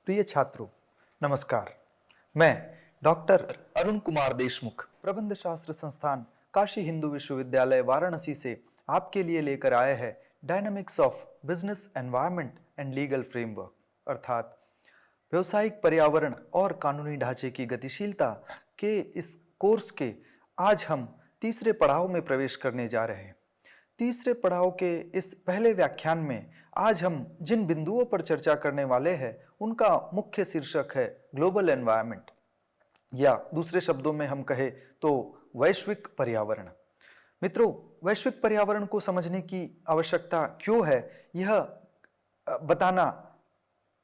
प्रिय छात्रों, नमस्कार। मैं डॉक्टर अरुण कुमार देशमुख, प्रबंध शास्त्र संस्थान काशी हिंदू विश्वविद्यालय वाराणसी से आपके लिए लेकर आए हैं dynamics of business environment and legal framework, अर्थात व्यवसायिक पर्यावरण और कानूनी ढांचे की गतिशीलता के इस कोर्स के आज हम तीसरे पड़ाव में प्रवेश करने जा रहे हैं। तीसरे पड़ाव के इस पहले व्याख्यान में आज हम जिन बिंदुओं पर चर्चा करने वाले हैं उनका मुख्य शीर्षक है ग्लोबल एनवायरनमेंट, या दूसरे शब्दों में हम कहें तो वैश्विक पर्यावरण। मित्रों, वैश्विक पर्यावरण को समझने की आवश्यकता क्यों है, यह बताना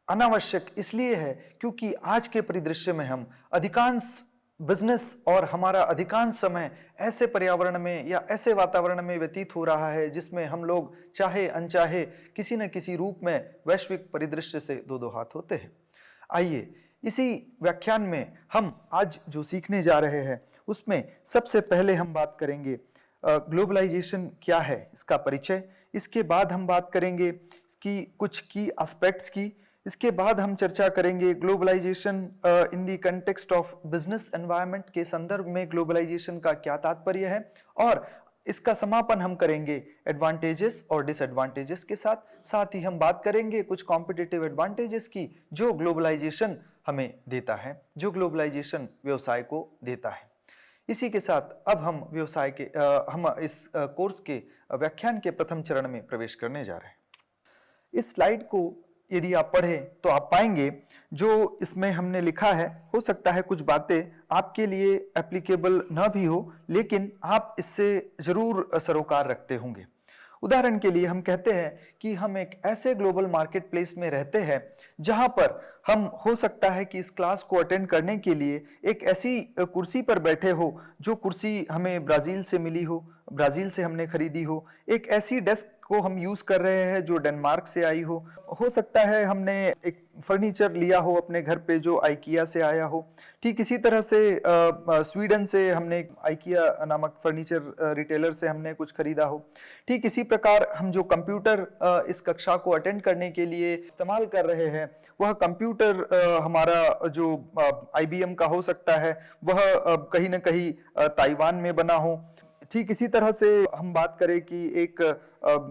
अनावश्यक इसलिए है क्योंकि आज के परिदृश्य में हम अधिकांश बिजनेस और हमारा अधिकांश समय ऐसे पर्यावरण में या ऐसे वातावरण में व्यतीत हो रहा है जिसमें हम लोग चाहे अनचाहे किसी न किसी रूप में वैश्विक परिदृश्य से दो दो हाथ होते हैं। आइए इसी व्याख्यान में हम आज जो सीखने जा रहे हैं उसमें सबसे पहले हम बात करेंगे ग्लोबलाइजेशन क्या है, इसका परिचय। इसके बाद हम बात करेंगे इसकी कुछ की एस्पेक्ट्स की। इसके बाद हम चर्चा करेंगे globalisation in the context of business environment के संदर्भ में ग्लोबलाइजेशन का क्या तात्पर्य है, और इसका समापन हम करेंगे एडवांटेजेस और डिसएडवांटेजेस के साथ। साथ ही हम बात करेंगे कुछ कॉम्पिटिटिव एडवांटेजेस की जो ग्लोबलाइजेशन हमें देता है, जो ग्लोबलाइजेशन व्यवसाय को देता है। इसी के साथ अब हम हम इस कोर्स के व्याख्यान के प्रथम चरण में प्रवेश करने जा रहे हैं। इस स्लाइड को यदि आप पढ़ें तो आप पाएंगे जो इसमें हमने लिखा है, हो सकता है कुछ बातें आपके लिए एप्लीकेबल न भी हो, लेकिन आप इससे जरूर सरोकार रखते होंगे। उदाहरण के लिए हम कहते हैं कि हम एक ऐसे ग्लोबल मार्केट प्लेस में रहते हैं जहां पर हम हो सकता है कि इस क्लास को अटेंड करने के लिए एक ऐसी कुर्सी पर बैठे हो जो कुर्सी हमें ब्राजील से मिली हो, ब्राजील से हमने खरीदी हो। एक ऐसी डेस्क को हम यूज कर रहे हैं जो डेनमार्क से आई हो सकता है हमने एक फर्नीचर लिया हो अपने घर पे जो आइकिया से आया हो। ठीक इसी तरह से स्वीडन से हमने आइकिया नामक फर्नीचर रिटेलर से हमने कुछ खरीदा हो। ठीक इसी प्रकार हम जो कंप्यूटर इस कक्षा को अटेंड करने के लिए इस्तेमाल कर रहे हैं वह कंप्यूटर हमारा जो IBM का हो सकता है, वह कहीं ना कहीं ताइवान में बना हो। ठीक इसी तरह से हम बात करें कि एक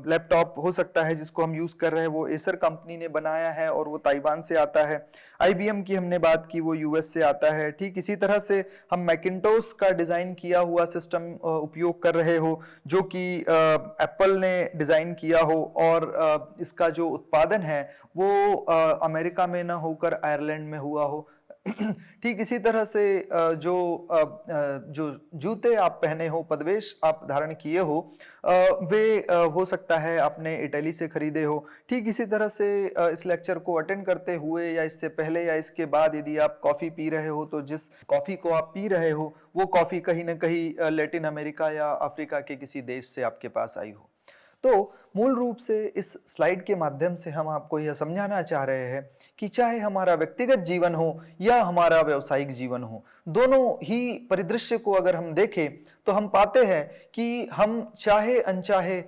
लैपटॉप हो सकता है जिसको हम यूज कर रहे हैं वो एसर कंपनी ने बनाया है और वो ताइवान से आता है। IBM की हमने बात की, वो US से आता है। ठीक इसी तरह से हम मैकिन्टोश का डिजाइन किया हुआ सिस्टम उपयोग कर रहे हो जो कि एप्पल ने डिजाइन किया हो, और इसका जो उत्पादन है वो अमेरिका में न होकर आयरलैंड में हुआ हो। ठीक इसी तरह से जो जूते आप पहने हो, पदवेश आप धारण किए हो, वे हो सकता है आपने इटली से खरीदे हो। ठीक इसी तरह से इस लेक्चर को अटेंड करते हुए या इससे पहले या इसके बाद यदि आप कॉफी पी रहे हो तो जिस कॉफी को आप पी रहे हो वो कॉफी कहीं ना कहीं लैटिन अमेरिका या अफ्रीका के किसी देश से आपके पास आई हो। तो मूल रूप से इस स्लाइड के माध्यम से हम आपको यह समझाना चाह रहे हैं कि चाहे हमारा व्यक्तिगत जीवन हो या हमारा व्यावसायिक जीवन हो, दोनों ही परिदृश्य को अगर हम देखें तो हम पाते हैं कि हम चाहे अनचाहे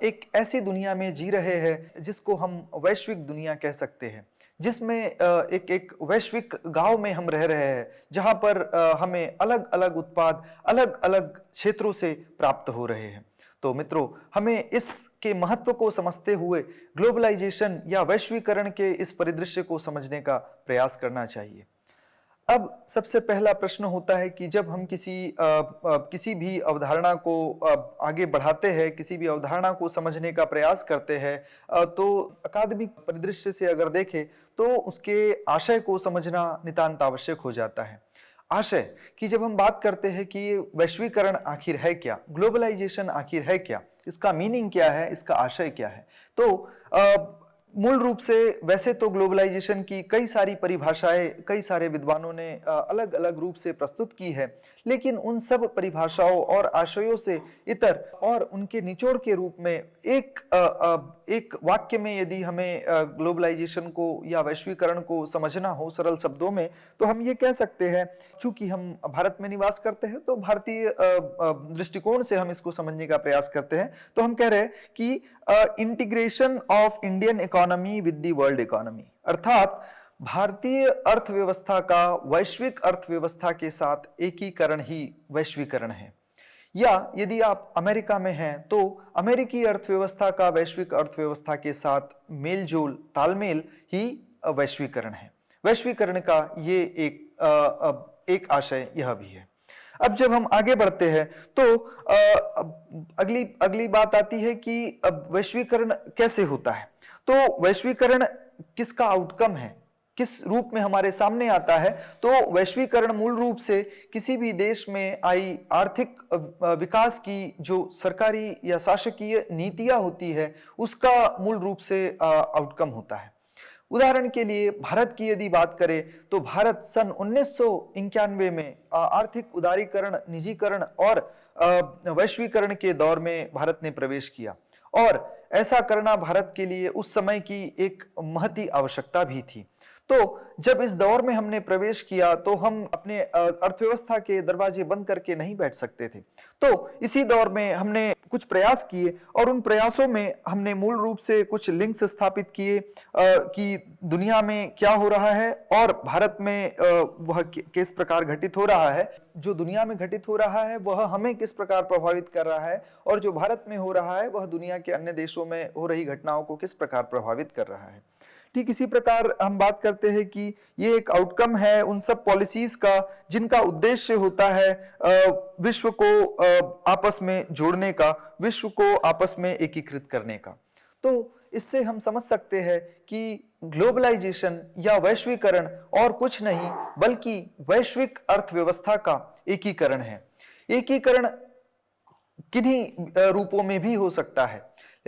एक ऐसी दुनिया में जी रहे हैं जिसको हम वैश्विक दुनिया कह सकते हैं, जिसमें एक वैश्विक गांव में हम रह रहे हैं जहां पर हमें अलग अलग उत्पाद अलग अलग क्षेत्रों से प्राप्त हो रहे हैं। तो मित्रों, हमें इसके महत्व को समझते हुए ग्लोबलाइजेशन या वैश्वीकरण के इस परिदृश्य को समझने का प्रयास करना चाहिए। अब सबसे पहला प्रश्न होता है कि जब हम किसी भी अवधारणा को आगे बढ़ाते हैं, किसी भी अवधारणा को समझने का प्रयास करते हैं, तो अकादमिक परिदृश्य से अगर देखें तो उसके आशय को समझना नितांत आवश्यक हो जाता है। आशय कि जब हम बात करते हैं कि वैश्वीकरण आखिर है क्या, ग्लोबलाइजेशन आखिर है क्या, इसका मीनिंग क्या है, इसका आशय क्या है, तो मूल रूप से वैसे तो ग्लोबलाइजेशन की कई सारी परिभाषाएं कई सारे विद्वानों ने अलग अलग रूप से प्रस्तुत की है, लेकिन उन सब परिभाषाओं और आशयों से इतर और उनके निचोड़ के रूप में एक वाक्य में यदि हमें ग्लोबलाइजेशन को या वैश्वीकरण को समझना हो सरल शब्दों में, तो हम ये कह सकते हैं, चूंकि हम भारत में निवास करते हैं तो भारतीय दृष्टिकोण से हम इसको समझने का प्रयास करते हैं, तो हम कह रहे हैं कि integration of Indian economy with the world economy, अर्थात भारतीय अर्थव्यवस्था का वैश्विक अर्थव्यवस्था के साथ एकीकरण ही वैश्वीकरण है, या यदि आप अमेरिका में हैं तो अमेरिकी अर्थव्यवस्था का वैश्विक अर्थव्यवस्था के साथ मेलजोल तालमेल ही वैश्वीकरण है। वैश्वीकरण का ये एक आशय यह भी है। अब जब हम आगे बढ़ते हैं तो अगली बात आती है कि अब वैश्वीकरण कैसे होता है। तो वैश्वीकरण किसका आउटकम है, किस रूप में हमारे सामने आता है। तो वैश्वीकरण मूल रूप से किसी भी देश में आई आर्थिक विकास की जो सरकारी या शासकीय नीतियां होती है उसका मूल रूप से आउटकम होता है। उदाहरण के लिए भारत की यदि बात करें तो भारत सन 1991 में आर्थिक उदारीकरण, निजीकरण और वैश्वीकरण के दौर में भारत ने प्रवेश किया, और ऐसा करना भारत के लिए उस समय की एक महती आवश्यकता भी थी। तो जब इस दौर में हमने प्रवेश किया तो हम अपने अर्थव्यवस्था के दरवाजे बंद करके नहीं बैठ सकते थे। तो इसी दौर में हमने कुछ प्रयास किए, और उन प्रयासों में हमने मूल रूप से कुछ लिंक्स स्थापित किए कि दुनिया में क्या हो रहा है और भारत में वह किस प्रकार घटित हो रहा है। जो दुनिया में घटित हो रहा है वह हमें किस प्रकार प्रभावित कर रहा है, और जो भारत में हो रहा है वह दुनिया के अन्य देशों में हो रही घटनाओं को किस प्रकार प्रभावित कर रहा है। ठीक इसी प्रकार हम बात करते हैं कि ये एक आउटकम है उन सब पॉलिसीज का जिनका उद्देश्य होता है विश्व को आपस में जोड़ने का, विश्व को आपस में एकीकृत करने का। तो इससे हम समझ सकते हैं कि ग्लोबलाइजेशन या वैश्वीकरण और कुछ नहीं बल्कि वैश्विक अर्थव्यवस्था का एकीकरण है। एकीकरण किन्हीं रूपों में भी हो सकता है,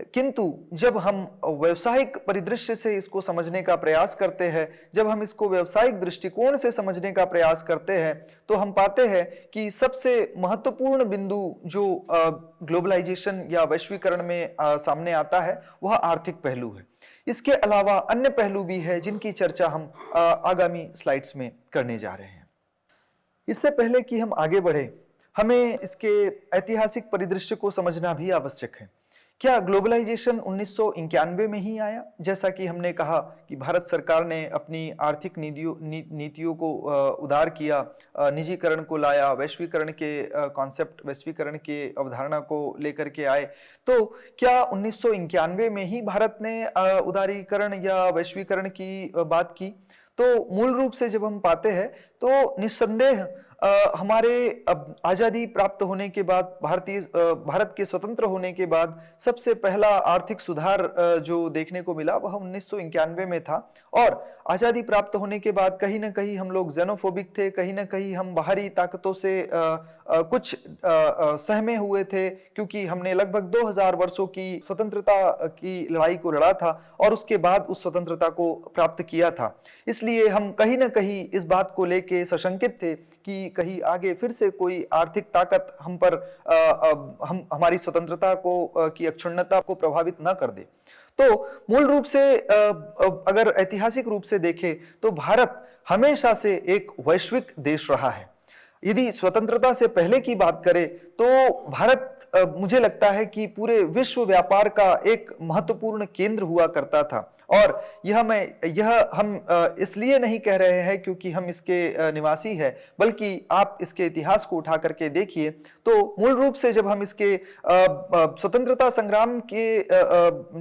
किंतु जब हम व्यवसायिक परिदृश्य से इसको समझने का प्रयास करते हैं, जब हम इसको व्यवसायिक दृष्टिकोण से समझने का प्रयास करते हैं, तो हम पाते हैं कि सबसे महत्वपूर्ण बिंदु जो ग्लोबलाइजेशन या वैश्वीकरण में सामने आता है वह आर्थिक पहलू है। इसके अलावा अन्य पहलू भी है जिनकी चर्चा हम आगामी स्लाइड्स में करने जा रहे हैं। इससे पहले कि हम आगे बढ़े, हमें इसके ऐतिहासिक परिदृश्य को समझना भी आवश्यक है। क्या ग्लोबलाइजेशन 1991 में ही आया, जैसा कि हमने कहा कि भारत सरकार ने अपनी आर्थिक नीतियों को उदार किया, निजीकरण को लाया, वैश्वीकरण के कॉन्सेप्ट, वैश्वीकरण के अवधारणा को लेकर के आए। तो क्या 1991 में ही भारत ने उदारीकरण या वैश्वीकरण की बात की? तो मूल रूप से जब हम पाते हैं तो निस्संदेह हमारे आजादी प्राप्त होने के बाद, भारत के स्वतंत्र होने के बाद सबसे पहला आर्थिक सुधार जो देखने को मिला वह 1991 में था। और आजादी प्राप्त होने के बाद कहीं ना कहीं हम लोग जेनोफोबिक थे, कहीं ना कहीं हम बाहरी ताकतों से कुछ सहमे हुए थे, क्योंकि हमने लगभग 2000 वर्षों की स्वतंत्रता की लड़ाई को लड़ा था और उसके बाद उस स्वतंत्रता को प्राप्त किया था। इसलिए हम कहीं ना कहीं इस बात को लेके सशंकित थे कि कहीं आगे फिर से कोई आर्थिक ताकत हम पर हमारी स्वतंत्रता को की अक्षुण्णता को प्रभावित न कर दे। तो मूल रूप से अगर ऐतिहासिक रूप से देखें तो भारत हमेशा से एक वैश्विक देश रहा है। यदि स्वतंत्रता से पहले की बात करें तो भारत मुझे लगता है कि पूरे विश्व व्यापार का एक महत्वपूर्ण केंद्र हुआ करता था। और यह हम इसलिए नहीं कह रहे हैं क्योंकि हम इसके निवासी हैं, बल्कि आप इसके इतिहास को उठा करके देखिए तो मूल रूप से जब हम इसके स्वतंत्रता संग्राम के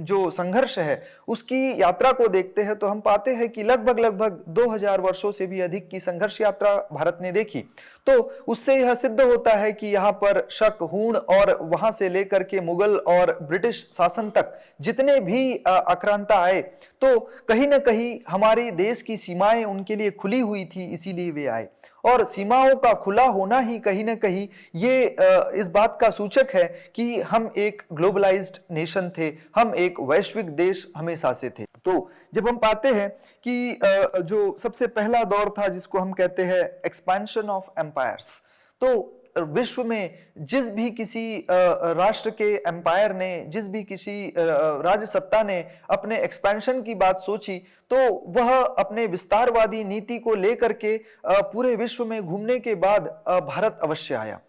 जो संघर्ष है उसकी यात्रा को देखते हैं तो हम पाते हैं कि लगभग 2000 वर्षों से भी अधिक की संघर्ष यात्रा भारत ने देखी। तो उससे यह सिद्ध होता है कि यहाँ पर शक, हूण और वहां से लेकर के मुगल और ब्रिटिश शासन तक जितने भी आक्रांता आए तो कहीं ना कहीं हमारे देश की सीमाएं उनके लिए खुली हुई थी, इसीलिए वे आए। और सीमाओं का खुला होना ही कहीं ना कहीं ये इस बात का सूचक है कि हम एक ग्लोबलाइज्ड नेशन थे, हम एक वैश्विक देश हमेशा से थे। तो जब हम पाते हैं कि जो सबसे पहला दौर था जिसको हम कहते हैं एक्सपेंशन ऑफ एम्पायर्स, तो विश्व में जिस भी किसी राष्ट्र के एम्पायर ने, जिस भी किसी राज्य सत्ता ने अपने एक्सपेंशन की बात सोची तो वह अपने विस्तारवादी नीति को लेकर के पूरे विश्व में घूमने के बाद भारत अवश्य आया।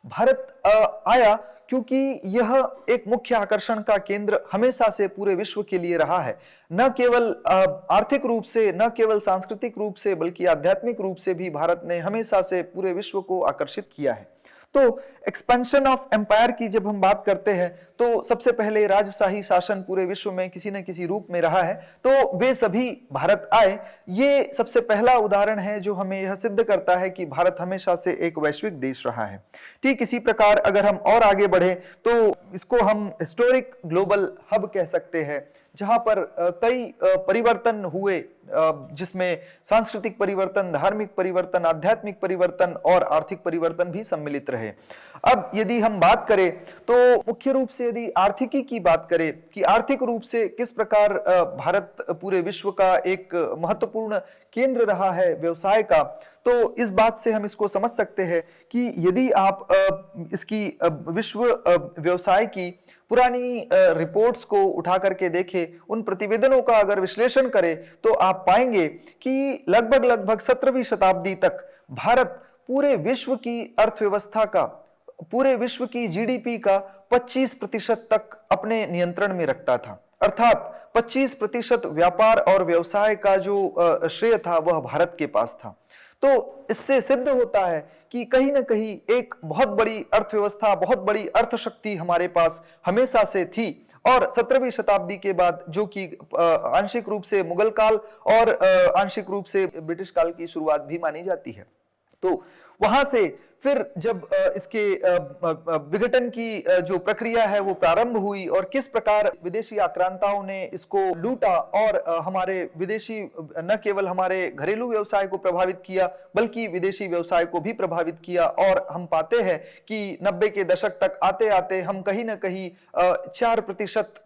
भारत आया क्योंकि यह एक मुख्य आकर्षण का केंद्र हमेशा से पूरे विश्व के लिए रहा है। न केवल आर्थिक रूप से, न केवल सांस्कृतिक रूप से, बल्कि आध्यात्मिक रूप से भी भारत ने हमेशा से पूरे विश्व को आकर्षित किया है। तो एक्सपेंशन ऑफ एम्पायर की जब हम बात करते हैं तो सबसे पहले राजशाही शासन पूरे विश्व में किसी न किसी रूप में रहा है, तो वे सभी भारत आए। ये सबसे पहला उदाहरण है जो हमें यह सिद्ध करता है कि भारत हमेशा से एक वैश्विक देश रहा है। ठीक इसी प्रकार अगर हम और आगे बढ़े तो इसको हम हिस्टोरिक ग्लोबल हब कह सकते हैं, जहां पर कई परिवर्तन हुए, जिसमें सांस्कृतिक परिवर्तन, धार्मिक परिवर्तन, आध्यात्मिक परिवर्तन और आर्थिक परिवर्तन भी सम्मिलित रहे। अब यदि हम बात करें तो मुख्य रूप से यदि आर्थिकी की बात करें कि आर्थिक रूप से किस प्रकार भारत पूरे विश्व का एक महत्वपूर्ण केंद्र रहा है व्यवसाय का, तो इस बात से हम इसको समझ सकते हैं कि यदि आप इसकी विश्व व्यवसाय की पुरानी रिपोर्ट्स को उठा करके देखें, उन प्रतिवेदनों का अगर विश्लेषण करें तो आप पाएंगे कि लगभग 17वीं शताब्दी तक भारत पूरे विश्व की अर्थव्यवस्था का, पूरे विश्व की जीडीपी का 25% तक अपने नियंत्रण में रखता था। अर्थात 25% व्यापार और व्यवसाय का जो श्रेय था वह भारत के पास था। तो इससे सिद्ध होता है कि कहीं ना कहीं एक बहुत बड़ी अर्थव्यवस्था, बहुत बड़ी अर्थशक्ति हमारे पास हमेशा से थी। और 17वीं शताब्दी के बाद, जो कि आंशिक रूप से मुगल काल और आंशिक रूप से ब्रिटिश काल की शुरुआत भी मानी जाती है, तो वहां से फिर जब इसके विघटन की जो प्रक्रिया है वो प्रारंभ हुई और किस प्रकार विदेशी आक्रांताओं ने इसको लूटा और हमारे विदेशी, न केवल हमारे घरेलू व्यवसाय को प्रभावित किया बल्कि विदेशी व्यवसाय को भी प्रभावित किया। और हम पाते हैं कि 90 के दशक तक आते आते हम कहीं ना कहीं 4%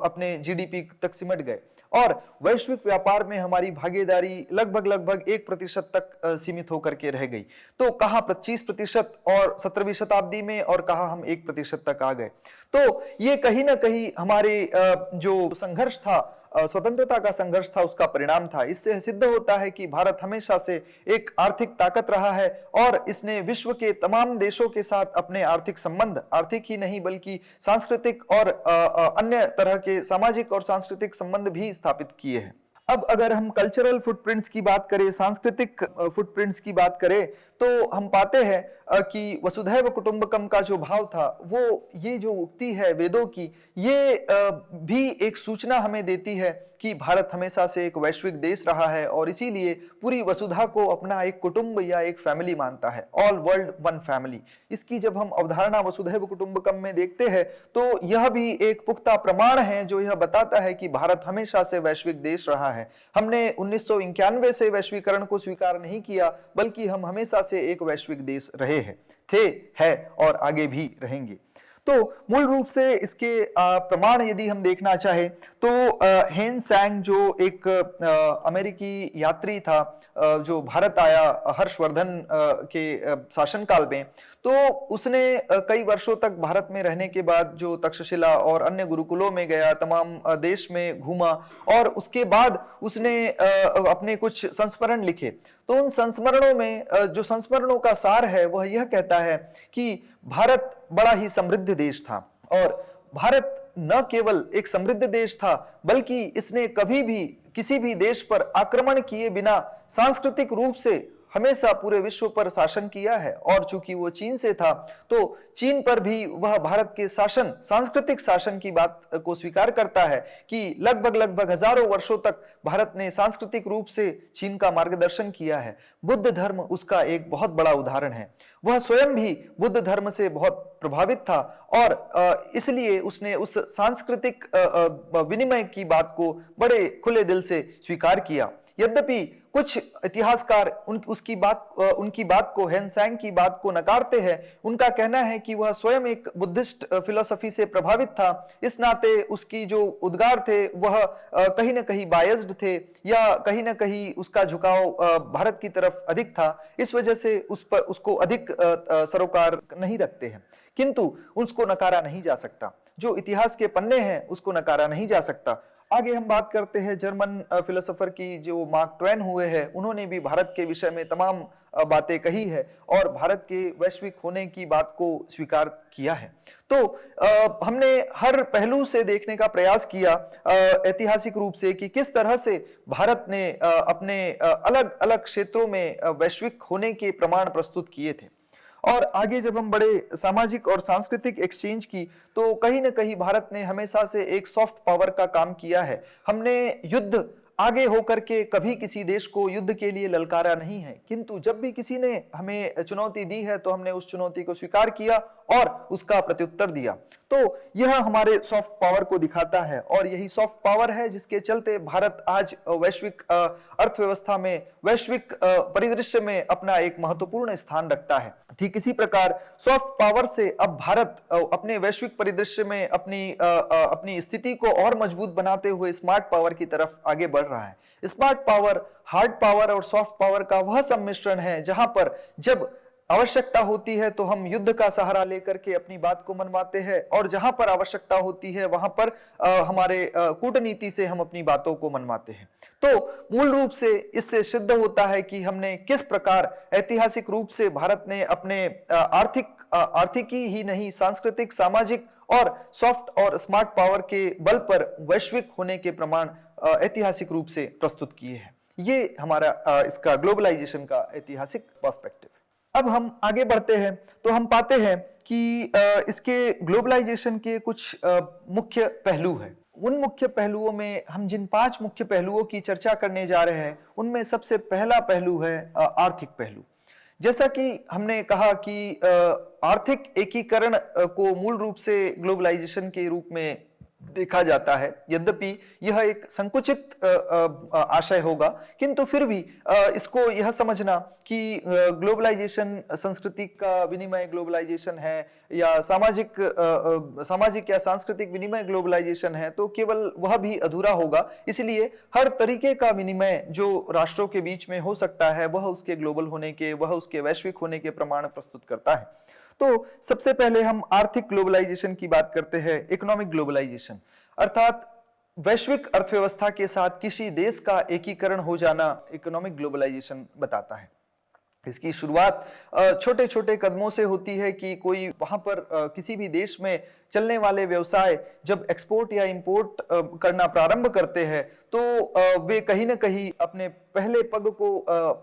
अपने जीडीपी तक सिमट गए और वैश्विक व्यापार में हमारी भागीदारी लगभग 1% तक सीमित होकर के रह गई। तो कहां 25% और 17वीं शताब्दी में, और कहां हम 1% तक आ गए। तो ये कहीं ना कहीं हमारे जो संघर्ष था, स्वतंत्रता का संघर्ष था, उसका परिणाम था। इससे सिद्ध होता है कि भारत हमेशा से एक आर्थिक ताकत रहा है और इसने विश्व के तमाम देशों के साथ अपने आर्थिक संबंध, आर्थिक ही नहीं बल्कि सांस्कृतिक और अन्य तरह के सामाजिक और सांस्कृतिक संबंध भी स्थापित किए हैं। अब अगर हम कल्चरल फुटप्रिंट्स की बात करें, सांस्कृतिक फुटप्रिंट्स की बात करें, तो हम पाते हैं कि वसुधैव कुटुंबकम का जो भाव था, वो ये जो उक्ति है वेदों की, ये भी एक सूचना हमें देती है कि भारत हमेशा से एक वैश्विक देश रहा है और इसीलिए पूरी वसुधा को अपना एक कुटुंब या एक फैमिली मानता है। ऑल वर्ल्ड वन फैमिली, इसकी जब हम अवधारणा वसुधैव कुटुंबकम में देखते हैं तो यह भी एक पुख्ता प्रमाण है जो यह बताता है कि भारत हमेशा से वैश्विक देश रहा है। हमने 1991 से वैश्वीकरण को स्वीकार नहीं किया, बल्कि हम हमेशा से एक वैश्विक देश रहे हैं, थे, है और आगे भी रहेंगे। तो मूल रूप से इसके प्रमाण यदि हम देखना चाहे तो हेन सैंग जो एक अमेरिकी यात्री था जो भारत आया हर्षवर्धन के शासनकाल में, तो उसने कई वर्षों तक भारत में रहने के बाद जो तक्षशिला और अन्य गुरुकुलों में गया, तमाम देश में घूमा और उसके बाद उसने अपने कुछ संस्मरण लिखे। तो उन संस्मरणों में जो संस्मरणों का सार है वह यह कहता है कि भारत बड़ा ही समृद्ध देश था और भारत न केवल एक समृद्ध देश था बल्कि इसने कभी भी किसी भी देश पर आक्रमण किए बिना सांस्कृतिक रूप से हमेशा पूरे विश्व पर शासन किया है। और चूंकि वो चीन से था तो चीन पर भी वह भारत के शासन, सांस्कृतिक शासन की बात को स्वीकार करता है कि लगभग हजारों वर्षों तक भारत ने सांस्कृतिक रूप से चीन का मार्गदर्शन किया है। बुद्ध धर्म उसका एक बहुत बड़ा उदाहरण है। वह स्वयं भी बुद्ध धर्म से बहुत प्रभावित था और इसलिए उसने उस सांस्कृतिक विनिमय की बात को बड़े खुले दिल से स्वीकार किया। यद्यपि कुछ इतिहासकार उनकी बात को, हेन सैंग की बात को नकारते हैं। उनका कहना है कि वह स्वयं एक बुद्धिस्ट फिलॉसफी से प्रभावित था, इस नाते उसकी जो उद्गार थे वह कहीं ना कहीं बायस्ड थे या कहीं ना कहीं उसका झुकाव भारत की तरफ अधिक था, इस वजह से उसको अधिक सरोकार नहीं रखते हैं। किंतु उसको नकारा नहीं जा सकता, जो इतिहास के पन्ने हैं उसको नकारा नहीं जा सकता। आगे हम बात करते हैं जर्मन फिलोसोफर की, जो मार्क ट्वेन हुए हैं। उन्होंने भी भारत के विषय में तमाम बातें कही है और भारत के वैश्विक होने की बात को स्वीकार किया है। तो हमने हर पहलू से देखने का प्रयास किया ऐतिहासिक रूप से कि किस तरह से भारत ने अपने अलग अलग क्षेत्रों में वैश्विक होने के प्रमाण प्रस्तुत किए थे। और आगे जब हम बड़े सामाजिक और सांस्कृतिक एक्सचेंज की, तो कहीं ना कहीं भारत ने हमेशा से एक सॉफ्ट पावर का काम किया है। हमने युद्ध आगे होकर के कभी किसी देश को युद्ध के लिए ललकारा नहीं है, किंतु जब भी किसी ने हमें चुनौती दी है तो हमने उस चुनौती को स्वीकार किया और उसका प्रत्युत्तर दिया। तो यह हमारे सॉफ्ट पावर को दिखाता है और यही सॉफ्ट पावर है जिसके चलते भारत आज वैश्विक अर्थव्यवस्था में, वैश्विक परिदृश्य में अपना एक महत्वपूर्ण स्थान रखता है। ठीक इसी प्रकार सॉफ्ट पावर से अब भारत अपने वैश्विक परिदृश्य में अपनी स्थिति को और मजबूत बनाते हुए स्मार्ट पावर की तरफ आगे बढ़ रहा है। स्मार्ट पावर हार्ड पावर और सॉफ्ट पावर का वह सम्मिश्रण है जहां पर जब आवश्यकता होती है तो हम युद्ध का सहारा लेकर के अपनी बात को मनवाते हैं और जहां पर आवश्यकता होती है वहां पर हमारे कूटनीति से हम अपनी बातों को मनवाते हैं। तो मूल रूप से इससे सिद्ध होता है कि हमने किस प्रकार ऐतिहासिक रूप से भारत ने अपने आर्थिकी ही नहीं, सांस्कृतिक, सामाजिक और सॉफ्ट और स्मार्ट पावर के बल पर वैश्विक होने के प्रमाण ऐतिहासिक रूप से प्रस्तुत किए हैं। ये हमारा इसका ग्लोबलाइजेशन का ऐतिहासिक पर्सपेक्टिव। अब हम आगे बढ़ते हैं तो हम पाते हैं कि इसके ग्लोबलाइजेशन के कुछ मुख्य पहलू हैं। उन मुख्य पहलुओं में हम जिन 5 मुख्य पहलुओं की चर्चा करने जा रहे हैं उनमें सबसे पहला पहलू है आर्थिक पहलू। जैसा कि हमने कहा कि आर्थिक एकीकरण को मूल रूप से ग्लोबलाइजेशन के रूप में देखा जाता है, यद्यपि यह एक संकुचित आशय होगा, किंतु फिर भी इसको यह समझना कि ग्लोबलाइजेशन संस्कृति का विनिमय ग्लोबलाइजेशन है या सामाजिक या सांस्कृतिक विनिमय ग्लोबलाइजेशन है, तो केवल वह भी अधूरा होगा। इसलिए हर तरीके का विनिमय जो राष्ट्रों के बीच में हो सकता है वह उसके ग्लोबल होने के, वह उसके वैश्विक होने के प्रमाण प्रस्तुत करता है। तो सबसे पहले हम आर्थिक ग्लोबलाइजेशन की बात करते हैं। इकोनॉमिक ग्लोबलाइजेशन अर्थात वैश्विक अर्थव्यवस्था के साथ किसी देश का एकीकरण हो जाना इकोनॉमिक ग्लोबलाइजेशन बताता है। इसकी शुरुआत छोटे छोटे कदमों से होती है कि कोई वहां पर किसी भी देश में चलने वाले व्यवसाय जब एक्सपोर्ट या इंपोर्ट करना प्रारंभ करते हैं तो वे कहीं ना कहीं अपने पहले पग को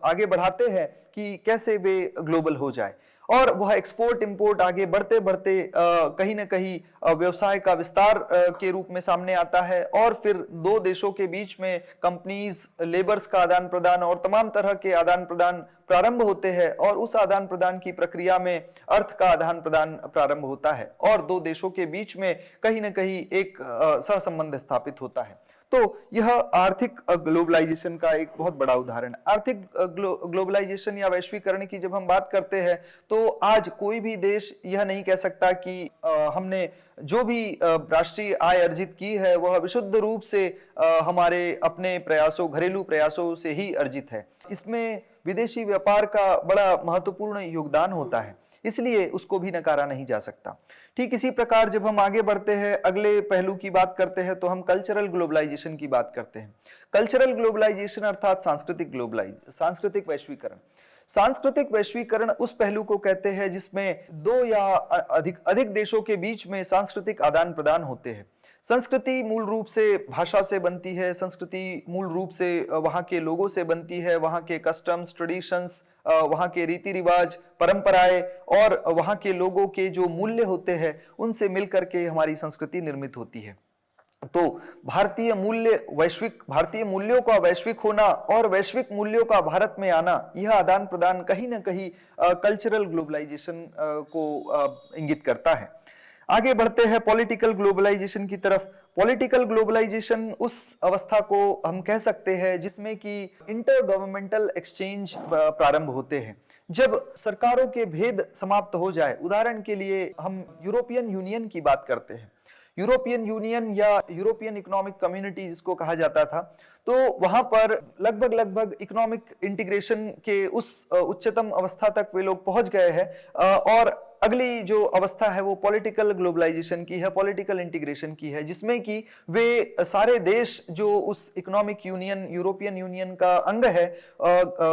आगे बढ़ाते हैं कि कैसे वे ग्लोबल हो जाए, और वह एक्सपोर्ट इंपोर्ट आगे बढ़ते बढ़ते कहीं ना कहीं व्यवसाय का विस्तार के रूप में सामने आता है और फिर 2 देशों के बीच में कंपनीज, लेबर्स का आदान प्रदान और तमाम तरह के आदान प्रदान प्रारंभ होते हैं और उस आदान प्रदान की प्रक्रिया में अर्थ का आदान प्रदान प्रारंभ होता है और 2 देशों के बीच में कहीं ना कहीं एक सहसंबंध स्थापित होता है। तो यह आर्थिक ग्लोबलाइजेशन का एक बहुत बड़ा उदाहरण। आर्थिक ग्लोबलाइजेशन या वैश्वीकरण की जब हम बात करते हैं तो आज कोई भी देश यह नहीं कह सकता कि हमने जो भी राष्ट्रीय आय अर्जित की है वह विशुद्ध रूप से हमारे अपने प्रयासों, घरेलू प्रयासों से ही अर्जित है। इसमें विदेशी व्यापार का बड़ा महत्वपूर्ण योगदान होता है, इसलिए उसको भी नकारा नहीं जा सकता। ठीक इसी प्रकार जब हम आगे बढ़ते हैं, अगले पहलू की बात करते हैं तो हम कल्चरल ग्लोबलाइजेशन की बात करते हैं। कल्चरल ग्लोबलाइजेशन अर्थात सांस्कृतिक वैश्वीकरण। सांस्कृतिक वैश्वीकरण उस पहलू को कहते हैं जिसमें 2 या अधिक देशों के बीच में सांस्कृतिक आदान प्रदान होते हैं। संस्कृति मूल रूप से भाषा से बनती है, संस्कृति मूल रूप से वहाँ के लोगों से बनती है, वहाँ के कस्टम्स, ट्रेडिशंस, वहाँ के रीति रिवाज, परंपराएं और वहाँ के लोगों के जो मूल्य होते हैं उनसे मिलकर के हमारी संस्कृति निर्मित होती है। तो भारतीय मूल्यों का वैश्विक होना और वैश्विक मूल्यों का भारत में आना, यह आदान प्रदान कहीं ना कहीं कल्चरल ग्लोबलाइजेशन को इंगित करता है। आगे बढ़ते हैं पॉलिटिकल ग्लोबलाइजेशन की तरफ। पॉलिटिकल ग्लोबलाइजेशन उस अवस्था को हम कह सकते हैं जिसमें कि इंटर गवर्नमेंटल एक्सचेंज प्रारंभ होते हैं, जब सरकारों के भेद समाप्त हो जाए। उदाहरण के लिए हम यूरोपियन यूनियन की बात करते हैं। यूरोपियन यूनियन या यूरोपियन इकोनॉमिक कम्युनिटी जिसको कहा जाता था, तो वहां पर लगभग इकोनॉमिक इंटीग्रेशन के उस उच्चतम अवस्था तक वे लोग पहुंच गए हैं और अगली जो अवस्था है वो पॉलिटिकल ग्लोबलाइजेशन की है, पॉलिटिकल इंटीग्रेशन की है, जिसमें कि वे सारे देश जो उस इकोनॉमिक यूनियन, यूरोपियन यूनियन का अंग है,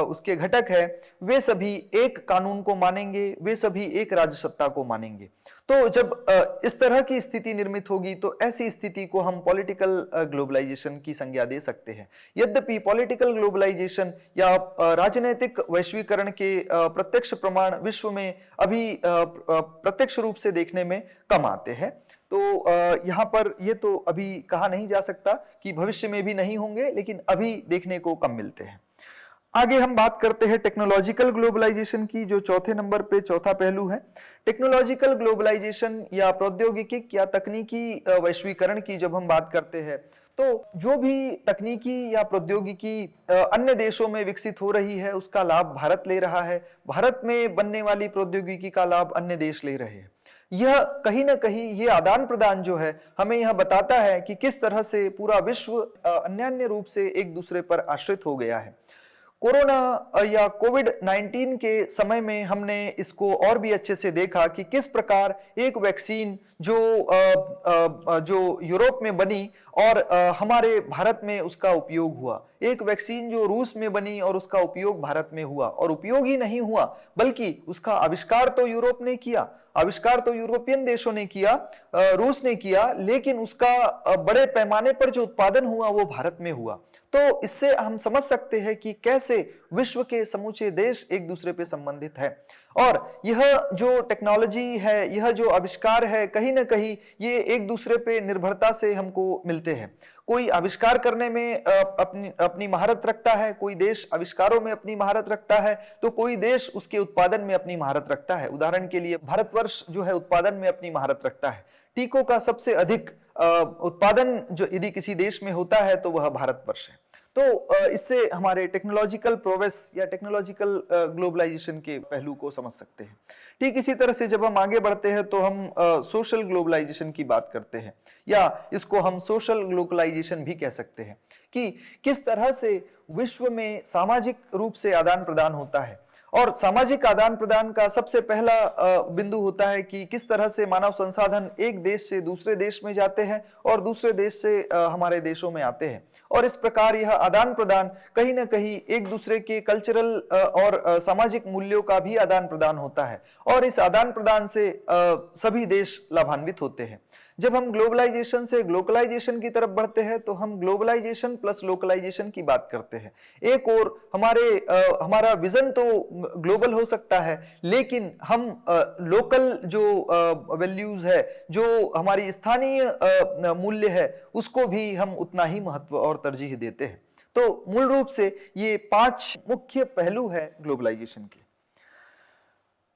उसके घटक है, वे सभी एक कानून को मानेंगे, वे सभी एक राजसत्ता को मानेंगे। तो जब इस तरह की स्थिति निर्मित होगी तो ऐसी स्थिति को हम पॉलिटिकल ग्लोबलाइजेशन की संज्ञा दे सकते हैं। यद्यपि पॉलिटिकल ग्लोबलाइजेशन या राजनीतिक वैश्वीकरण के प्रत्यक्ष प्रमाण विश्व में अभी प्रत्यक्ष रूप से देखने में कम आते हैं। तो यहाँ पर ये तो अभी कहा नहीं जा सकता कि भविष्य में भी नहीं होंगे, लेकिन अभी देखने को कम मिलते हैं। आगे हम बात करते हैं टेक्नोलॉजिकल ग्लोबलाइजेशन की, जो चौथे नंबर पे चौथा पहलू है। टेक्नोलॉजिकल ग्लोबलाइजेशन या प्रौद्योगिकी या तकनीकी वैश्वीकरण की जब हम बात करते हैं तो जो भी तकनीकी या प्रौद्योगिकी अन्य देशों में विकसित हो रही है उसका लाभ भारत ले रहा है, भारत में बनने वाली प्रौद्योगिकी का लाभ अन्य देश ले रहे हैं। यह कहीं ना कहीं ये आदान प्रदान जो है हमें यह बताता है कि किस तरह से पूरा विश्व अन्यान्य रूप से एक दूसरे पर आश्रित हो गया है। कोरोना या कोविड-19 के समय में हमने इसको और भी अच्छे से देखा कि किस प्रकार एक वैक्सीन जो यूरोप में बनी और हमारे भारत में उसका उपयोग हुआ, एक वैक्सीन जो रूस में बनी और उसका उपयोग भारत में हुआ, और उपयोग ही नहीं हुआ बल्कि उसका आविष्कार तो यूरोप ने किया, आविष्कार तो यूरोपियन देशों ने किया, रूस ने किया, लेकिन उसका बड़े पैमाने पर जो उत्पादन हुआ वो भारत में हुआ। तो इससे हम समझ सकते हैं कि कैसे विश्व के समूचे देश एक दूसरे पे संबंधित है। और यह जो टेक्नोलॉजी है, यह जो आविष्कार है, कहीं ना कहीं ये एक दूसरे पे निर्भरता से हमको मिलते हैं। कोई आविष्कार करने में अपनी महारत रखता है, कोई देश आविष्कारों में अपनी महारत रखता है, तो कोई देश उसके उत्पादन में अपनी महारत रखता है। उदाहरण के लिए भारतवर्ष जो है उत्पादन में अपनी महारत रखता है। टीकों का सबसे अधिक उत्पादन जो यदि किसी देश में होता है तो वह भारतवर्ष है। तो इससे हमारे टेक्नोलॉजिकल प्रोग्रेस या टेक्नोलॉजिकल ग्लोबलाइजेशन के पहलू को समझ सकते हैं। ठीक इसी तरह से जब हम आगे बढ़ते हैं तो हम सोशल ग्लोबलाइजेशन की बात करते हैं, या इसको हम सोशल ग्लोबलाइजेशन भी कह सकते हैं कि किस तरह से विश्व में सामाजिक रूप से आदान प्रदान होता है। और सामाजिक आदान प्रदान का सबसे पहला बिंदु होता है कि किस तरह से मानव संसाधन एक देश से दूसरे देश में जाते हैं और दूसरे देश से हमारे देशों में आते हैं। और इस प्रकार यह आदान प्रदान कहीं ना कहीं एक दूसरे के कल्चरल और सामाजिक मूल्यों का भी आदान प्रदान होता है, और इस आदान प्रदान से सभी देश लाभान्वित होते हैं। जब हम ग्लोबलाइजेशन से ग्लोकलाइजेशन की तरफ बढ़ते हैं तो हम ग्लोबलाइजेशन प्लस लोकलाइजेशन की बात करते हैं। एक और हमारा विजन तो ग्लोबल हो सकता है, लेकिन हम लोकल जो वैल्यूज है, जो हमारी स्थानीय मूल्य है, उसको भी हम उतना ही महत्व और तरजीह देते हैं। तो मूल रूप से ये 5 मुख्य पहलू है ग्लोबलाइजेशन के।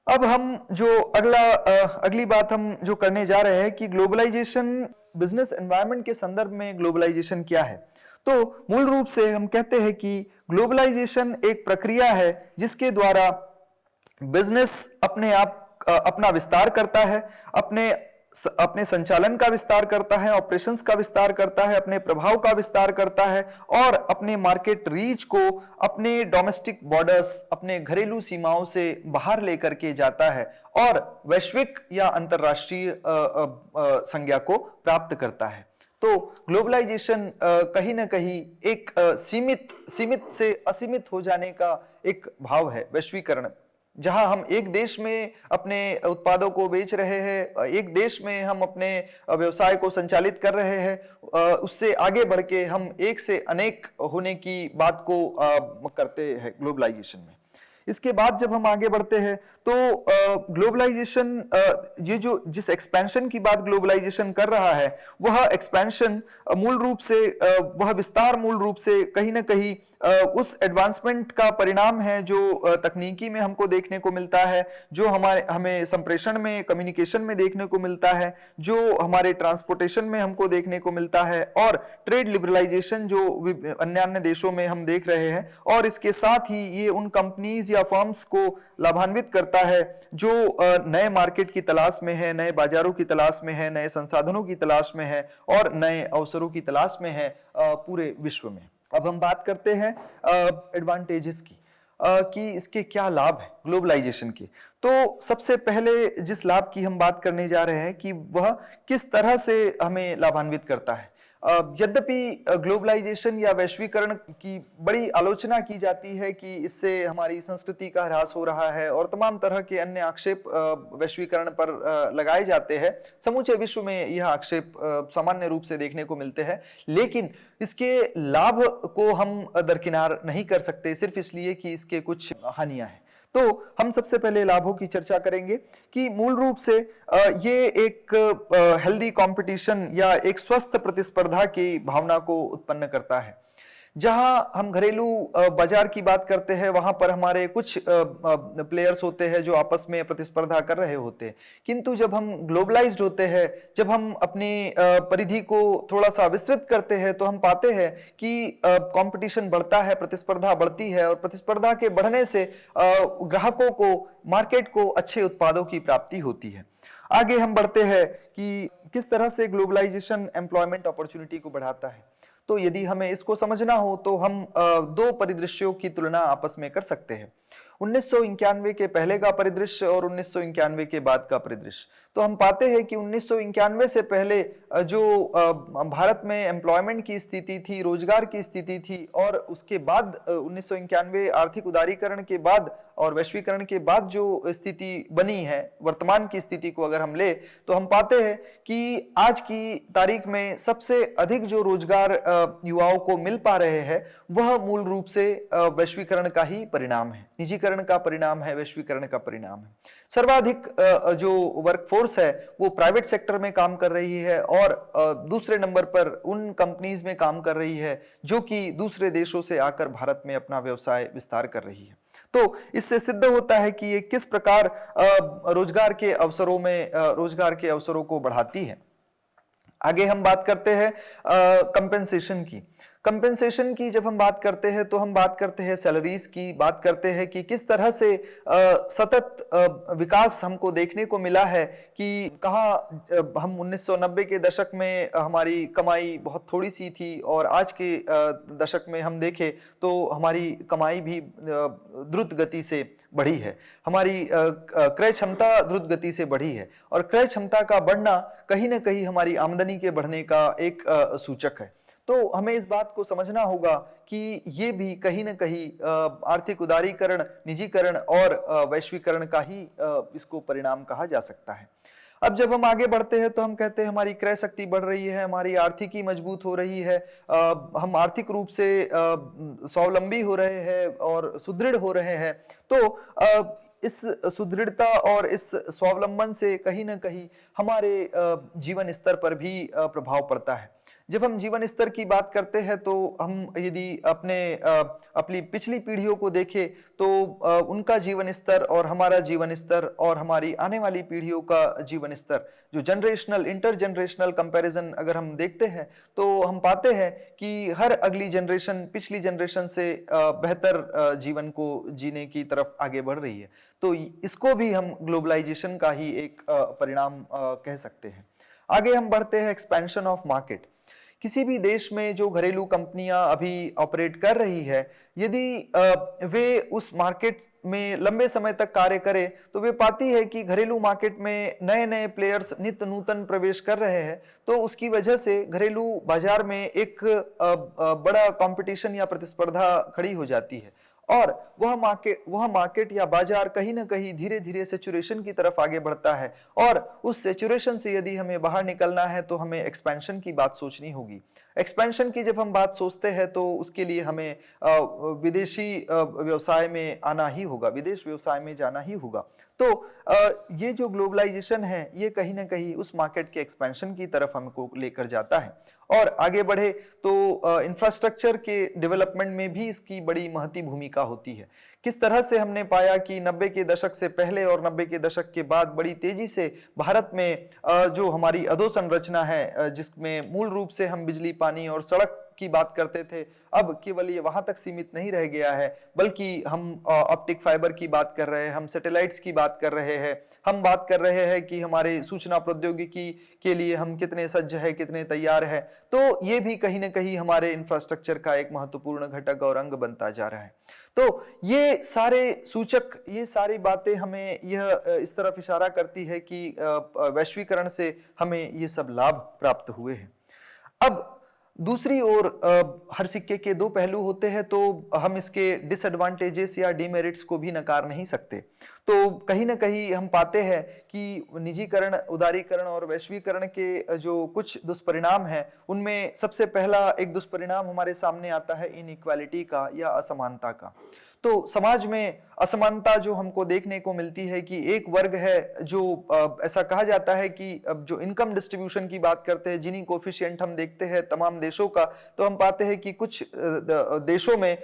अब हम जो अगली बात हम जो करने जा रहे हैं कि ग्लोबलाइजेशन बिजनेस एनवायरनमेंट के संदर्भ में ग्लोबलाइजेशन क्या है। तो मूल रूप से हम कहते हैं कि ग्लोबलाइजेशन एक प्रक्रिया है जिसके द्वारा बिजनेस अपना विस्तार करता है, अपने संचालन का विस्तार करता है, ऑपरेशंस का विस्तार करता है, अपने प्रभाव का विस्तार करता है और अपने मार्केट रीच को अपने डोमेस्टिक बॉर्डर्स, अपने घरेलू सीमाओं से बाहर लेकर के जाता है और वैश्विक या अंतरराष्ट्रीय संज्ञा को प्राप्त करता है। तो ग्लोबलाइजेशन कहीं ना कहीं एक सीमित से असीमित हो जाने का एक भाव है, वैश्वीकरण, जहां हम एक देश में अपने उत्पादों को बेच रहे हैं, एक देश में हम अपने व्यवसाय को संचालित कर रहे हैं, उससे आगे बढ़ के हम एक से अनेक होने की बात को करते हैं ग्लोबलाइजेशन में। इसके बाद जब हम आगे बढ़ते हैं तो ग्लोबलाइजेशन ये जो जिस एक्सपेंशन की बात ग्लोबलाइजेशन कर रहा है, वह एक्सपेंशन मूल रूप से वह विस्तार मूल रूप से कहीं ना कहीं उस एडवांसमेंट का परिणाम है जो तकनीकी में हमको देखने को मिलता है, जो हमें संप्रेषण में, कम्युनिकेशन में देखने को मिलता है, जो हमारे ट्रांसपोर्टेशन में हमको देखने को मिलता है, और ट्रेड लिबरलाइजेशन जो अन्य देशों में हम देख रहे हैं। और इसके साथ ही ये उन कंपनीज या फर्म्स को लाभान्वित करता है जो नए मार्केट की तलाश में है, नए बाजारों की तलाश में है, नए संसाधनों की तलाश में है और नए अवसरों की तलाश में है पूरे विश्व में। अब हम बात करते हैं एडवांटेजेस की। कि इसके क्या लाभ हैं ग्लोबलाइजेशन के। तो सबसे पहले जिस लाभ की हम बात करने जा रहे हैं कि वह किस तरह से हमें लाभान्वित करता है। यद्यपि ग्लोबलाइजेशन या वैश्वीकरण की बड़ी आलोचना की जाती है कि इससे हमारी संस्कृति का ह्रास हो रहा है और तमाम तरह के अन्य आक्षेप वैश्वीकरण पर लगाए जाते हैं। समूचे विश्व में यह आक्षेप सामान्य रूप से देखने को मिलते हैं, लेकिन इसके लाभ को हम दरकिनार नहीं कर सकते सिर्फ इसलिए कि इसके कुछ हानियां हैं। तो हम सबसे पहले लाभों की चर्चा करेंगे कि मूल रूप से ये एक हेल्दी कंपटीशन या एक स्वस्थ प्रतिस्पर्धा की भावना को उत्पन्न करता है। जहां हम घरेलू बाजार की बात करते हैं, वहां पर हमारे कुछ प्लेयर्स होते हैं जो आपस में प्रतिस्पर्धा कर रहे होते हैं, किंतु जब हम ग्लोबलाइज्ड होते हैं, जब हम अपनी परिधि को थोड़ा सा विस्तृत करते हैं, तो हम पाते हैं कि कंपटीशन बढ़ता है, प्रतिस्पर्धा बढ़ती है और प्रतिस्पर्धा के बढ़ने से ग्राहकों को, मार्केट को अच्छे उत्पादों की प्राप्ति होती है। आगे हम बढ़ते हैं कि किस तरह से ग्लोबलाइजेशन एम्प्लॉयमेंट अपॉर्चुनिटी को बढ़ाता है। तो यदि हमें इसको समझना हो तो हम दो परिदृश्यों की तुलना आपस में कर सकते हैं, 1991 के पहले का परिदृश्य और 1991 के बाद का परिदृश्य। तो हम पाते हैं कि 1991 से पहले जो भारत में एम्प्लॉयमेंट की स्थिति थी, रोजगार की स्थिति थी, और उसके बाद 1991 आर्थिक उदारीकरण के बाद और वैश्वीकरण के बाद जो स्थिति बनी है, वर्तमान की स्थिति को अगर हम ले तो हम पाते हैं कि आज की तारीख में सबसे अधिक जो रोजगार युवाओं को मिल पा रहे हैं वह मूल रूप से वैश्वीकरण का ही परिणाम है, निजीकरण का परिणाम है, वैश्वीकरण का परिणाम है। सर्वाधिक जो वर्कफोर्स है वो प्राइवेट सेक्टर में काम कर रही है और दूसरे नंबर पर उन कंपनीज में काम कर रही है जो कि दूसरे देशों से आकर भारत में अपना व्यवसाय विस्तार कर रही है। तो इससे सिद्ध होता है कि ये किस प्रकार रोजगार के अवसरों को बढ़ाती है। आगे हम बात करते हैं कंपेंसेशन की। कंपेंसेशन की जब हम बात करते हैं तो हम बात करते हैं सैलरीज की, बात करते हैं कि किस तरह से सतत विकास हमको देखने को मिला है कि कहाँ हम 1990 के दशक में हमारी कमाई बहुत थोड़ी सी थी और आज के दशक में हम देखें तो हमारी कमाई भी द्रुत गति से बढ़ी है, हमारी क्रय क्षमता द्रुत गति से बढ़ी है और क्रय क्षमता का बढ़ना कहीं ना कहीं हमारी आमदनी के बढ़ने का एक सूचक है। तो हमें इस बात को समझना होगा कि ये भी कहीं न कहीं आर्थिक उदारीकरण, निजीकरण और वैश्वीकरण का ही इसको परिणाम कहा जा सकता है। अब जब हम आगे बढ़ते हैं तो हम कहते हैं हमारी क्रय शक्ति बढ़ रही है, हमारी आर्थिकी मजबूत हो रही है, हम आर्थिक रूप से स्वावलंबी हो रहे हैं और सुदृढ़ हो रहे हैं। तो इस सुदृढ़ता और इस स्वावलंबन से कहीं ना कहीं हमारे जीवन स्तर पर भी प्रभाव पड़ता है। जब हम जीवन स्तर की बात करते हैं तो हम यदि अपनी पिछली पीढ़ियों को देखें तो उनका जीवन स्तर और हमारा जीवन स्तर और हमारी आने वाली पीढ़ियों का जीवन स्तर, जो जनरेशनल इंटर जनरेशनल कंपैरिजन अगर हम देखते हैं तो हम पाते हैं कि हर अगली जनरेशन पिछली जनरेशन से बेहतर जीवन को जीने की तरफ आगे बढ़ रही है। तो इसको भी हम ग्लोबलाइजेशन का ही एक परिणाम कह सकते हैं। आगे हम बढ़ते हैं एक्सपेंशन ऑफ मार्केट। किसी भी देश में जो घरेलू कंपनियां अभी ऑपरेट कर रही है, यदि वे उस मार्केट में लंबे समय तक कार्य करें तो वे पाती है कि घरेलू मार्केट में नए नए प्लेयर्स नित्य नूतन प्रवेश कर रहे हैं। तो उसकी वजह से घरेलू बाजार में एक बड़ा कंपटीशन या प्रतिस्पर्धा खड़ी हो जाती है और वह मार्केट या बाजार कहीं ना कहीं धीरे धीरे सैचुरेशन की तरफ आगे बढ़ता है और उस सैचुरेशन से यदि हमें बाहर निकलना है तो हमें एक्सपेंशन की बात सोचनी होगी। एक्सपेंशन की जब हम बात सोचते हैं तो उसके लिए हमें विदेशी व्यवसाय में आना ही होगा, विदेश व्यवसाय में जाना ही होगा। तो ये जो ग्लोबलाइजेशन है ये कहीं ना कहीं उस मार्केट के एक्सपेंशन की तरफ हमको लेकर जाता है और आगे बढ़े तो इंफ्रास्ट्रक्चर के डेवलपमेंट में भी इसकी बड़ी महती भूमिका होती है। किस तरह से हमने पाया कि 90 के दशक से पहले और 90 के दशक के बाद बड़ी तेजी से भारत में जो हमारी अधोसंरचना है, जिसमें मूल रूप से हम बिजली पानी और सड़क की बात करते थे, अब केवल ये वहां तक सीमित नहीं रह गया है, बल्कि हम ऑप्टिक फाइबर की बात कर रहे हैं, हम सैटेलाइट्स की बात कर रहे हैं, हम बात कर रहे हैं कि हमारे सूचना प्रौद्योगिकी के लिए हम कितने सज्ज है, कितने तैयार है। तो ये भी कहीं ना कहीं हमारे इंफ्रास्ट्रक्चर का एक महत्वपूर्ण घटक और अंग बनता जा रहा है। तो ये सारे सूचक, ये सारी बातें हमें यह इस तरफ इशारा करती है कि वैश्वीकरण से हमें ये सब लाभ प्राप्त हुए हैं। अब दूसरी ओर हर सिक्के के दो पहलू होते हैं, तो हम इसके डिसएडवांटेजेस या डिमेरिट्स को भी नकार नहीं सकते। तो कहीं ना कहीं हम पाते हैं कि निजीकरण, उदारीकरण और वैश्वीकरण के जो कुछ दुष्परिणाम हैं, उनमें सबसे पहला एक दुष्परिणाम हमारे सामने आता है इनइक्वालिटी का या असमानता का। तो समाज में असमानता जो हमको देखने को मिलती है कि एक वर्ग है जो ऐसा कहा जाता है कि अब जो इनकम डिस्ट्रीब्यूशन की बात करते हैं, जिनी कोफिशिएंट हम देखते हैं तमाम देशों का, तो हम पाते हैं कि कुछ देशों में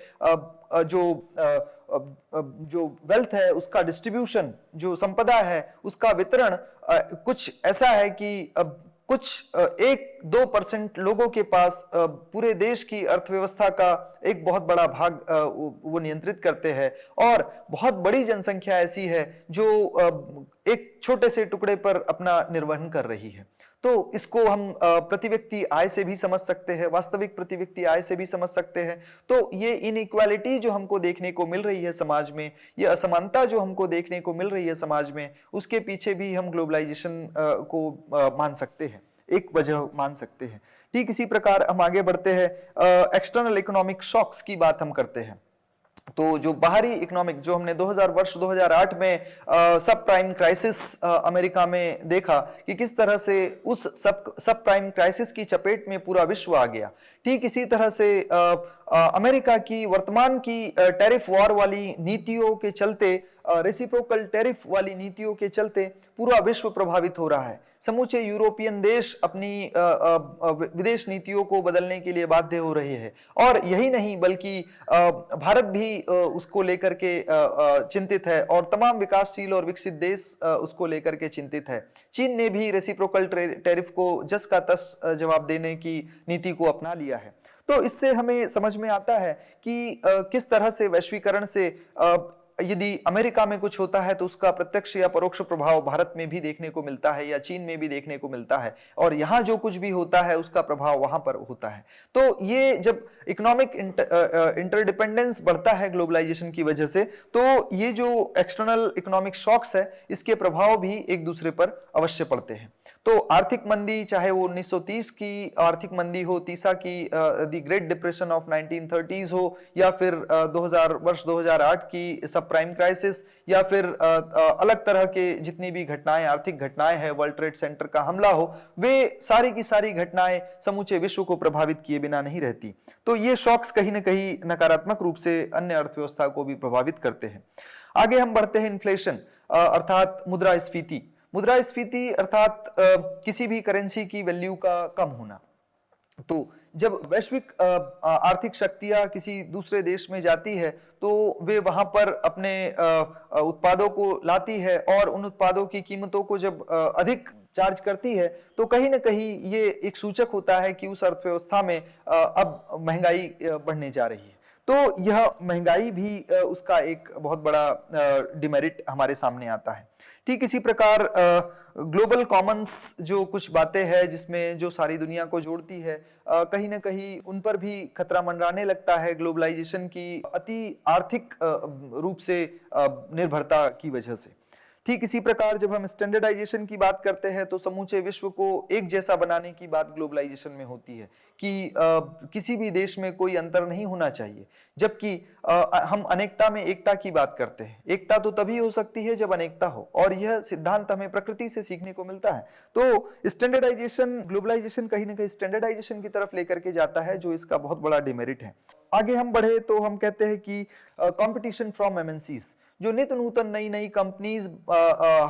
जो वेल्थ है उसका डिस्ट्रीब्यूशन, जो संपदा है उसका वितरण कुछ ऐसा है कि अब कुछ 1-2% लोगों के पास पूरे देश की अर्थव्यवस्था का एक बहुत बड़ा भाग वो नियंत्रित करते हैं, और बहुत बड़ी जनसंख्या ऐसी है जो एक छोटे से टुकड़े पर अपना निर्वहन कर रही है। तो इसको हम प्रति व्यक्ति आय से भी समझ सकते हैं, वास्तविक प्रति व्यक्ति आय से भी समझ सकते हैं। तो ये इनइक्वालिटी जो हमको देखने को मिल रही है समाज में, ये असमानता जो हमको देखने को मिल रही है समाज में, उसके पीछे भी हम ग्लोबलाइजेशन को मान सकते हैं, एक वजह मान सकते हैं। ठीक इसी प्रकार हम आगे बढ़ते हैं, एक्सटर्नल इकोनॉमिक शॉक्स की बात हम करते हैं। तो जो बाहरी इकोनॉमिक, जो हमने 2008 में सब प्राइम क्राइसिस अमेरिका में देखा कि किस तरह से उस सब प्राइम क्राइसिस की चपेट में पूरा विश्व आ गया, ठीक इसी तरह से अमेरिका की वर्तमान की टैरिफ वॉर वाली नीतियों के चलते, रेसिप्रोकल टैरिफ वाली नीतियों के चलते पूरा विश्व प्रभावित हो रहा है। समूचे यूरोपियन देश अपनी विदेश नीतियों को बदलने के लिए बाध्य हो रहे हैं, और यही नहीं बल्कि भारत भी उसको लेकर के चिंतित है, और तमाम विकासशील और विकसित देश उसको लेकर के चिंतित है। चीन ने भी रेसिप्रोकल टैरिफ को जस का तस जवाब देने की नीति को अपना लिया है। तो इससे हमें समझ में आता है कि किस तरह से वैश्वीकरण से यदि अमेरिका में कुछ होता है तो उसका प्रत्यक्ष या परोक्ष प्रभाव भारत में भी देखने को मिलता है या चीन में भी देखने को मिलता है, और यहां जो कुछ भी होता है उसका प्रभाव वहां पर होता है। तो ये जब इकोनॉमिक इंटरडिपेंडेंस बढ़ता है ग्लोबलाइजेशन की वजह से, तो ये जो एक्सटर्नल इकोनॉमिक शॉक्स है, इसके प्रभाव भी एक दूसरे पर अवश्य पड़ते हैं। तो आर्थिक मंदी, चाहे वो 1930 की आर्थिक मंदी हो, तीसा की the great depression of 1930s हो, या फिर 2008 की सब प्राइम क्राइसिस, या फिर अलग तरह के जितनी भी घटनाएं, आर्थिक घटनाएं हैं, वर्ल्ड ट्रेड सेंटर का हमला हो, वे सारी की सारी घटनाएं समूचे विश्व को प्रभावित किए बिना नहीं रहती। तो ये शॉक्स कहीं ना कहीं नकारात्मक रूप से अन्य अर्थव्यवस्था को भी प्रभावित करते हैं। आगे हम बढ़ते हैं, इन्फ्लेशन अर्थात मुद्रास्फीति। मुद्रास्फीति अर्थात किसी भी करेंसी की वैल्यू का कम होना। तो जब वैश्विक आर्थिक शक्तियां किसी दूसरे देश में जाती है, तो वे वहां पर अपने उत्पादों को लाती है, और उन उत्पादों की कीमतों को जब अधिक चार्ज करती है, तो कहीं ना कहीं ये एक सूचक होता है कि उस अर्थव्यवस्था में अब महंगाई बढ़ने जा रही है। तो यह महंगाई भी उसका एक बहुत बड़ा डिमेरिट हमारे सामने आता है। ठीक इसी प्रकार ग्लोबल कॉमन्स जो कुछ बातें हैं जिसमें जो सारी दुनिया को जोड़ती है, कहीं ना कहीं उन पर भी खतरा मंडराने लगता है ग्लोबलाइजेशन की अति आर्थिक रूप से निर्भरता की वजह से। ठीक इसी प्रकार जब हम स्टैंडर्डाइजेशन की बात करते हैं, तो समूचे विश्व को एक जैसा बनाने की बात ग्लोबलाइजेशन में होती है कि किसी भी देश में कोई अंतर नहीं होना चाहिए, जबकि हम अनेकता में एकता की बात करते हैं। एकता तो तभी हो सकती है जब अनेकता हो, और यह सिद्धांत हमें प्रकृति से सीखने को मिलता है। तो स्टैंडर्डाइजेशन, ग्लोबलाइजेशन कहीं ना कहीं स्टैंडर्डाइजेशन की तरफ लेकर के जाता है, जो इसका बहुत बड़ा डिमेरिट है। आगे हम बढ़े तो हम कहते हैं कि कंपटीशन फ्रॉम एमएनसीज, जो नित्य नूतन नई नई कंपनीज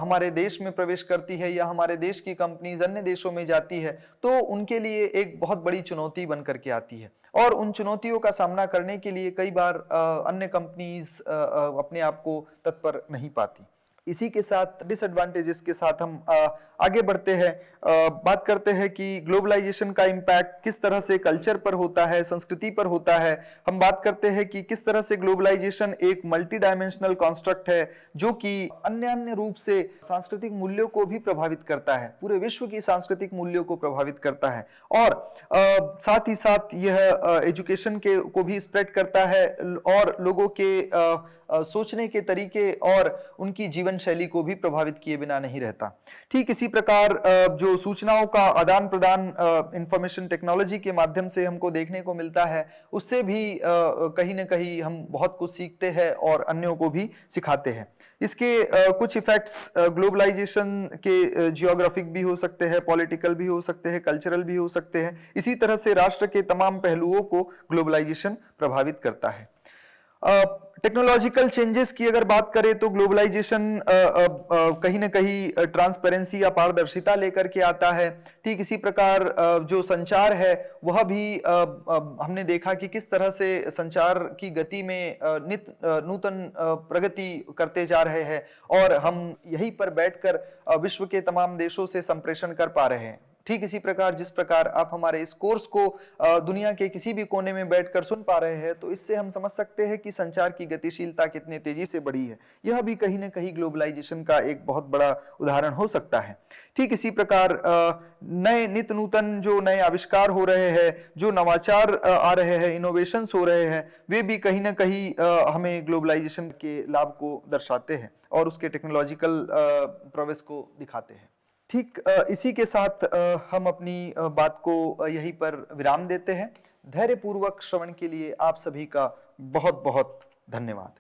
हमारे देश में प्रवेश करती है, या हमारे देश की कंपनीज अन्य देशों में जाती है, तो उनके लिए एक बहुत बड़ी चुनौती बन करके आती है, और उन चुनौतियों का सामना करने के लिए कई बार अन्य कंपनीज अपने आप को तत्पर नहीं पाती। इसी के साथ डिसएडवांटेजेस के साथ हम आगे बढ़ते हैं। बात करते हैं कि ग्लोबलाइजेशन का इम्पैक्ट किस तरह से कल्चर पर होता है, संस्कृति पर होता है। हम बात करते हैं कि किस तरह से ग्लोबलाइजेशन एक मल्टी डायमेंशनल कॉन्स्ट्रक्ट है जो कि अन्य रूप से सांस्कृतिक मूल्यों को भी प्रभावित करता है, पूरे विश्व की सांस्कृतिक मूल्यों को प्रभावित करता है। और साथ ही साथ यह एजुकेशन के को भी स्प्रेड करता है और लोगों के सोचने के तरीके और उनकी जीवन शैली को भी प्रभावित किए बिना नहीं रहता। ठीक इसी प्रकार जो सूचनाओं का आदान प्रदान इंफॉर्मेशन टेक्नोलॉजी के माध्यम से हमको देखने को मिलता है, उससे भी कहीं ना कहीं हम बहुत कुछ सीखते हैं और अन्यों को भी सिखाते हैं। इसके कुछ इफेक्ट्स ग्लोबलाइजेशन के जियोग्राफिक भी हो सकते हैं, पॉलिटिकल भी हो सकते हैं, कल्चरल भी हो सकते हैं। इसी तरह से राष्ट्र के तमाम पहलुओं को ग्लोबलाइजेशन प्रभावित करता है। टेक्नोलॉजिकल चेंजेस की अगर बात करें तो ग्लोबलाइजेशन कहीं ना कहीं ट्रांसपेरेंसी या पारदर्शिता लेकर के आता है। ठीक इसी प्रकार जो संचार है वह भी हमने देखा कि किस तरह से संचार की गति में नूतन प्रगति करते जा रहे हैं और हम यहीं पर बैठकर विश्व के तमाम देशों से संप्रेषण कर पा रहे हैं। ठीक इसी प्रकार जिस प्रकार आप हमारे इस कोर्स को दुनिया के किसी भी कोने में बैठकर सुन पा रहे हैं, तो इससे हम समझ सकते हैं कि संचार की गतिशीलता कितनी तेजी से बढ़ी है। यह भी कहीं ना कहीं ग्लोबलाइजेशन का एक बहुत बड़ा उदाहरण हो सकता है। ठीक इसी प्रकार नए नित्य नूतन जो नए आविष्कार हो रहे हैं, जो नवाचार आ रहे हैं, इनोवेशंस हो रहे हैं, वे भी कहीं ना कहीं हमें ग्लोबलाइजेशन के लाभ को दर्शाते हैं और उसके टेक्नोलॉजिकल प्रोग्रेस को दिखाते हैं। ठीक इसी के साथ हम अपनी बात को यहीं पर विराम देते हैं। धैर्यपूर्वक श्रवण के लिए आप सभी का बहुत बहुत धन्यवाद।